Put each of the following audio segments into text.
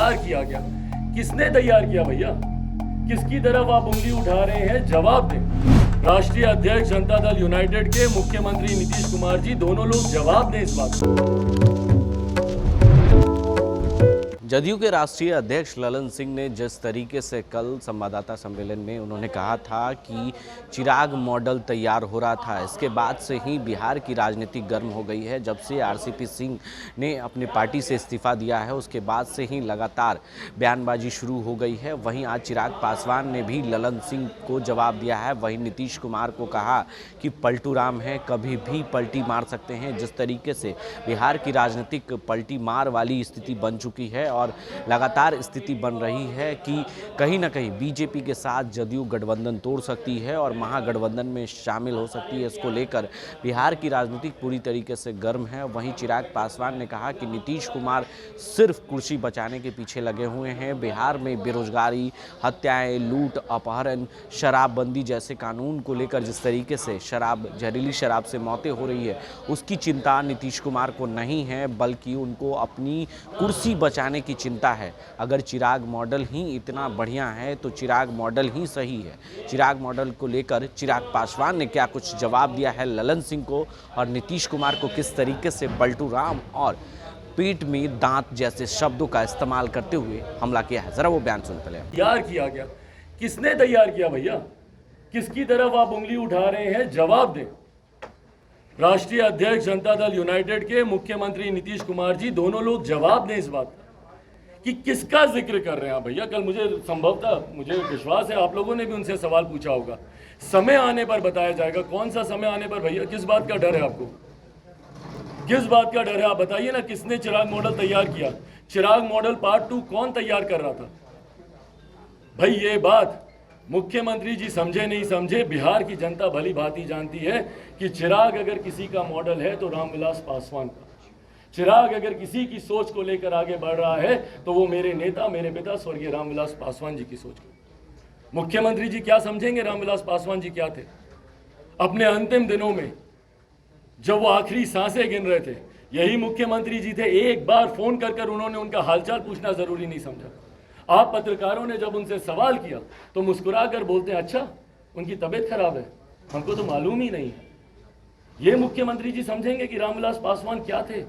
तैयार किया गया। किसने तैयार किया भैया? किसकी तरफ आप उंगली उठा रहे हैं? जवाब दें। राष्ट्रीय अध्यक्ष जनता दल यूनाइटेड के मुख्यमंत्री नीतीश कुमार जी, दोनों लोग जवाब दें इस बात को। जदयू के राष्ट्रीय अध्यक्ष ललन सिंह ने जिस तरीके से कल संवाददाता सम्मेलन में उन्होंने कहा था कि चिराग मॉडल तैयार हो रहा था, इसके बाद से ही बिहार की राजनीति गर्म हो गई है। जब से आरसीपी सिंह ने अपनी पार्टी से इस्तीफा दिया है, उसके बाद से ही लगातार बयानबाजी शुरू हो गई है। वहीं आज चिराग पासवान ने भी ललन सिंह को जवाब दिया है। वहीं नीतीश कुमार को कहा कि पलटू राम है, कभी भी पलटी मार सकते हैं। जिस तरीके से बिहार की राजनीतिक पलटी मार वाली स्थिति बन चुकी है और लगातार स्थिति बन रही है कि कहीं ना कहीं बीजेपी के साथ जदयू गठबंधन तोड़ सकती है और महागठबंधन में शामिल हो सकती है। इसको लेकर बिहार की राजनीति पूरी तरीके से गर्म है। वहीं चिराग पासवान ने कहा कि नीतीश कुमार सिर्फ कुर्सी बचाने के पीछे लगे हुए हैं। बिहार में बेरोजगारी, हत्याएं, लूट, अपहरण, शराबबंदी जैसे कानून को लेकर जिस तरीके से जहरीली शराब से मौतें हो रही है, उसकी चिंता नीतीश कुमार को नहीं है, बल्कि उनको अपनी कुर्सी बचाने की चिंता है। अगर चिराग मॉडल ही इतना बढ़िया है तो चिराग मॉडल ही सही है। चिराग मॉडल को लेकर चिराग पासवान ने क्या कुछ जवाब दिया है ललन सिंह को, और नीतीश कुमार को किस तरीके से पलटू राम और पीठ में दांत जैसे शब्दों का इस्तेमाल करते हुए हमला किया है, जरा वो बयान सुनते हैं। तैयार किया गया। किसने तैयार किया भैया? किसकी तरफ आप उंगली उठा रहे हैं? जवाब दें। राष्ट्रीय अध्यक्ष जनता दल यूनाइटेड के मुख्यमंत्री नीतीश कुमार जी, दोनों लोग जवाब दें इस बात का कि किसका जिक्र कर रहे हैं आप भैया। कल मुझे विश्वास है आप लोगों ने भी उनसे सवाल पूछा होगा। समय आने पर बताया जाएगा। कौन सा समय आने पर भैया? किस बात का डर है आपको? किस बात का डर है? आप बताइए ना, किसने चिराग मॉडल तैयार किया? चिराग मॉडल पार्ट 2 कौन तैयार कर रहा था भाई? ये बात मुख्यमंत्री जी समझे नहीं समझे, बिहार की जनता भली भांति जानती है कि चिराग अगर किसी का मॉडल है तो रामविलास पासवान का। चिराग अगर किसी की सोच को लेकर आगे बढ़ रहा है तो वो मेरे नेता, मेरे पिता स्वर्गीय रामविलास पासवान जी की सोच को। मुख्यमंत्री जी क्या समझेंगे रामविलास पासवान जी क्या थे? अपने अंतिम दिनों में जब वो आखिरी सांसें गिन रहे थे, यही मुख्यमंत्री जी थे। एक बार फोन कर उन्होंने उनका हालचाल पूछना जरूरी नहीं समझा। आप पत्रकारों ने जब उनसे सवाल किया तो मुस्कुरा कर बोलते हैं, अच्छा उनकी तबीयत खराब है, हमको तो मालूम ही नहीं है। ये मुख्यमंत्री जी समझेंगे कि रामविलास पासवान क्या थे?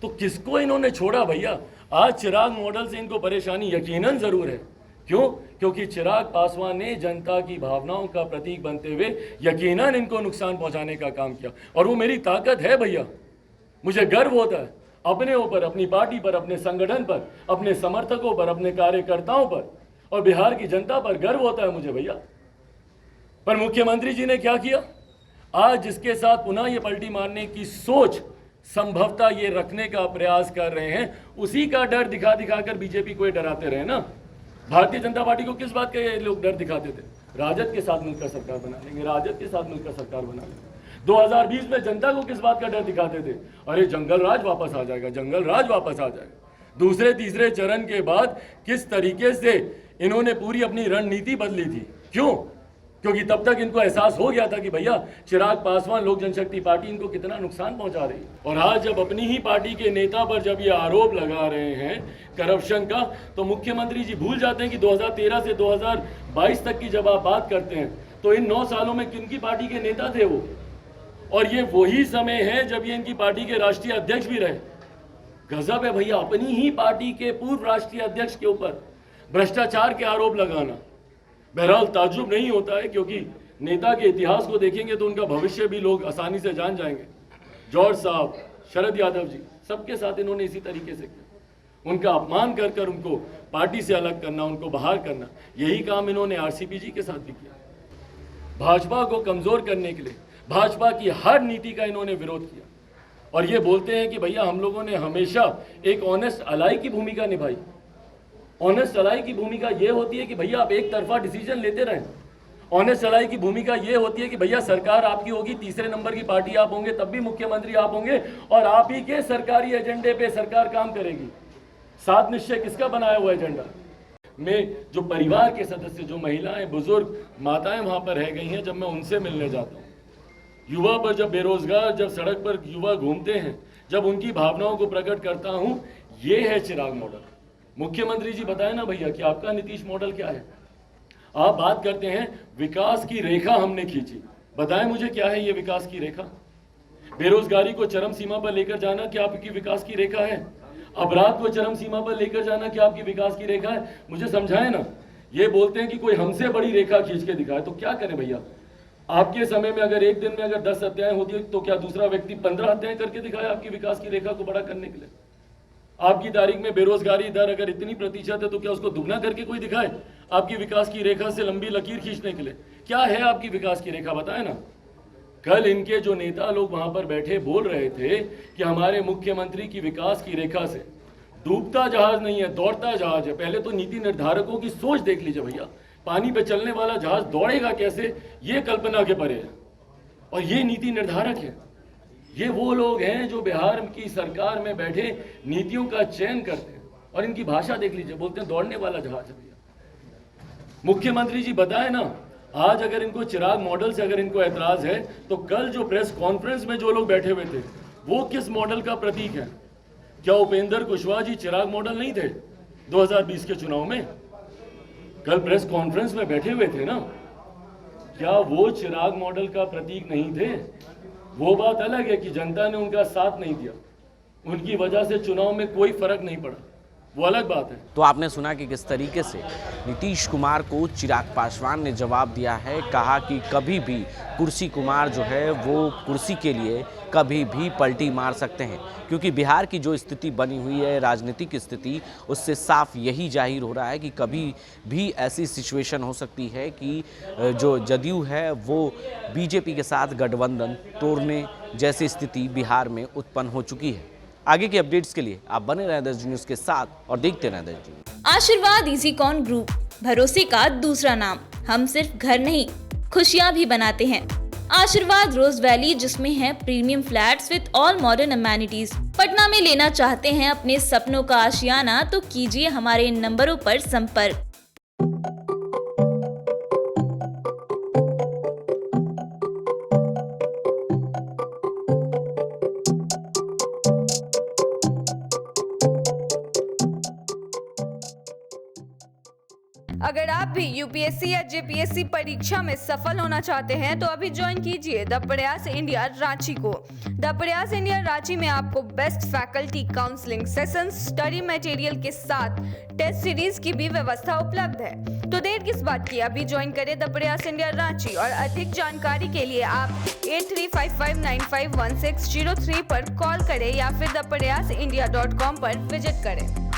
तो किसको इन्होंने छोड़ा भैया? आज चिराग मॉडल से इनको परेशानी यकीनन जरूर है। क्यों? क्योंकि चिराग पासवान ने जनता की भावनाओं का प्रतीक बनते हुए यकीनन इनको नुकसान पहुंचाने का काम किया। और वो मेरी ताकत है भैया। मुझे गर्व होता है अपने ऊपर, अपनी पार्टी पर, अपने संगठन पर, अपने समर्थकों पर, अपने कार्यकर्ताओं पर और बिहार की जनता पर गर्व होता है मुझे भैया। पर मुख्यमंत्री जी ने क्या किया? आज जिसके साथ पुनः ये पलटी मारने की सोच संभवतः ये रखने का प्रयास कर रहे हैं, उसी का डर दिखा कर बीजेपी को ये डराते रहे ना। भारतीय जनता पार्टी को किस बात का ये लोग डर दिखाते थे? राजद के साथ मिलकर सरकार बना लेंगे, राजद के साथ मिलकर सरकार बना लेंगे। 2020 में जनता को किस बात का डर दिखाते थे? अरे जंगल राज वापस आ जाएगा, जंगल राज वापस आ जाएगा। दूसरे तीसरे चरण के बाद किस तरीके से इन्होंने पूरी अपनी रणनीति बदली थी। क्यों? क्योंकि तब तक इनको एहसास हो गया था कि भैया चिराग पासवान लोक जनशक्ति पार्टी इनको कितना नुकसान पहुंचा रही है। और आज जब अपनी ही पार्टी के नेता पर जब ये आरोप लगा रहे हैं करप्शन का, तो मुख्यमंत्री जी भूल जाते हैं कि 2013 से 2022 तक की जब आप बात करते हैं तो इन 9 सालों में किनकी पार्टी के नेता थे वो? और ये वही समय है जब ये इनकी पार्टी के राष्ट्रीय अध्यक्ष भी रहे। गजब है भैया, अपनी ही पार्टी के पूर्व राष्ट्रीय अध्यक्ष के ऊपर भ्रष्टाचार के आरोप लगाना। बहरहाल ताज्जुब नहीं होता है, क्योंकि नेता के इतिहास को देखेंगे तो उनका भविष्य भी लोग आसानी से जान जाएंगे। जॉर्ज साहब, शरद यादव जी, सबके साथ इन्होंने इसी तरीके से किया। उनका अपमान कर उनको पार्टी से अलग करना, उनको बाहर करना, यही काम इन्होंने आरसीपी जी के साथ भी किया। भाजपा को कमजोर करने के लिए भाजपा की हर नीति का इन्होंने विरोध किया। और ये बोलते हैं कि भैया हम लोगों ने हमेशा एक ऑनेस्ट अलाई की भूमिका निभाई। ऑनेस्ट अलाई की भूमिका ये होती है कि भैया आप एक तरफा डिसीजन लेते रहें। ऑनेस्ट अलाई की भूमिका ये होती है कि भैया सरकार आपकी होगी, तीसरे नंबर की पार्टी आप होंगे, तब भी मुख्यमंत्री आप होंगे और आप ही के सरकारी एजेंडे पे सरकार काम करेगी। सात निश्चय किसका बनाया हुआ एजेंडा में जो परिवार के सदस्य, जो महिलाएं, बुजुर्ग, माताएं वहां पर रह गई हैं, जब मैं उनसे मिलने जाता हूँ, युवा पर, जब बेरोजगार, जब सड़क पर युवा घूमते हैं, जब उनकी भावनाओं को प्रकट करता हूँ, ये है चिराग मॉडल। मुख्यमंत्री जी बताए ना भैया कि आपका नीतीश मॉडल क्या है। आप बात करते हैं विकास की रेखा हमने खींची, बताएं मुझे क्या है ये विकास की रेखा। बेरोजगारी को चरम सीमा पर लेकर जाना क्या आपकी विकास की रेखा है? अपराध को चरम सीमा पर लेकर जाना क्या आपकी विकास की रेखा है? मुझे समझाएं ना। ये बोलते हैं कि कोई हमसे बड़ी रेखा खींच के दिखाए, तो क्या करें भैया? आपके समय में अगर एक दिन में अगर 10 हत्याएं होती है तो क्या दूसरा व्यक्ति 15 हत्याएं करके दिखाए आपकी विकास की रेखा को बड़ा करने के लिए? आपकी तारीख में बेरोजगारी दर अगर इतनी प्रतिशत है तो क्या उसको दुगना करके कोई दिखाए आपकी विकास की रेखा से लंबी लकीर खींचने के लिए? क्या है आपकी विकास की रेखा, बताए ना। कल इनके जो नेता लोग वहां पर बैठे बोल रहे थे कि हमारे मुख्यमंत्री की विकास की रेखा से डूबता जहाज नहीं है, दौड़ता जहाज है। पहले तो नीति निर्धारकों की सोच देख लीजिए भैया। पानी पे चलने वाला जहाज दौड़ेगा कैसे, ये कल्पना के परे है। और ये नीति निर्धारक है, ये वो लोग हैं जो बिहार की सरकार में बैठे नीतियों का चयन करते हैं। और इनकी भाषा देख लीजिए, बोलते हैं दौड़ने वाला जहाज है भैया। मुख्यमंत्री जी बताए ना, आज अगर इनको चिराग मॉडल से अगर इनको ऐतराज है तो कल जो प्रेस कॉन्फ्रेंस में जो लोग बैठे हुए थे वो किस मॉडल का प्रतीक है? क्या उपेंद्र कुशवाहा जी चिराग मॉडल नहीं थे 2020 के चुनाव में? कल प्रेस कॉन्फ्रेंस में बैठे हुए थे ना, क्या वो चिराग मॉडल का प्रतीक नहीं थे? वो बात अलग है कि जनता ने उनका साथ नहीं दिया, उनकी वजह से चुनाव में कोई फर्क नहीं पड़ा, वो अलग बात है। तो आपने सुना कि किस तरीके से नीतीश कुमार को चिराग पासवान ने जवाब दिया है। कहा कि कभी भी कुर्सी कुमार जो है वो कुर्सी के लिए कभी भी पलटी मार सकते हैं, क्योंकि बिहार की जो स्थिति बनी हुई है, राजनीतिक स्थिति, उससे साफ यही जाहिर हो रहा है कि कभी भी ऐसी सिचुएशन हो सकती है कि जो जदयू है वो बीजेपी के साथ गठबंधन तोड़ने जैसी स्थिति बिहार में उत्पन्न हो चुकी है। आगे की अपडेट्स के लिए आप बने रहें देश न्यूज़ के साथ और देखते रहें देश न्यूज़। आशीर्वाद इजीकॉन ग्रुप, भरोसे का दूसरा नाम। हम सिर्फ घर नहीं, खुशियां भी बनाते हैं। आशीर्वाद रोज वैली, जिसमें है premium flats with all modern amenities. Patna में लेना चाहते हैं अपने सपनों का आशियाना, तो कीजिए हमारे इन नंबरों पर संपर्क। अगर आप भी यूपीएससी या जेपीएससी परीक्षा में सफल होना चाहते हैं तो अभी ज्वाइन कीजिए द प्रयास इंडिया रांची को। द प्रयास इंडिया रांची में आपको best faculty, counselling sessions, study material के साथ टेस्ट सीरीज की भी व्यवस्था उपलब्ध है। तो देर किस बात की, अभी ज्वाइन करें द प्रयास इंडिया रांची। और अधिक जानकारी के लिए आप 8355951603 पर कॉल करें या फिर thepryasindia.com पर विजिट करें।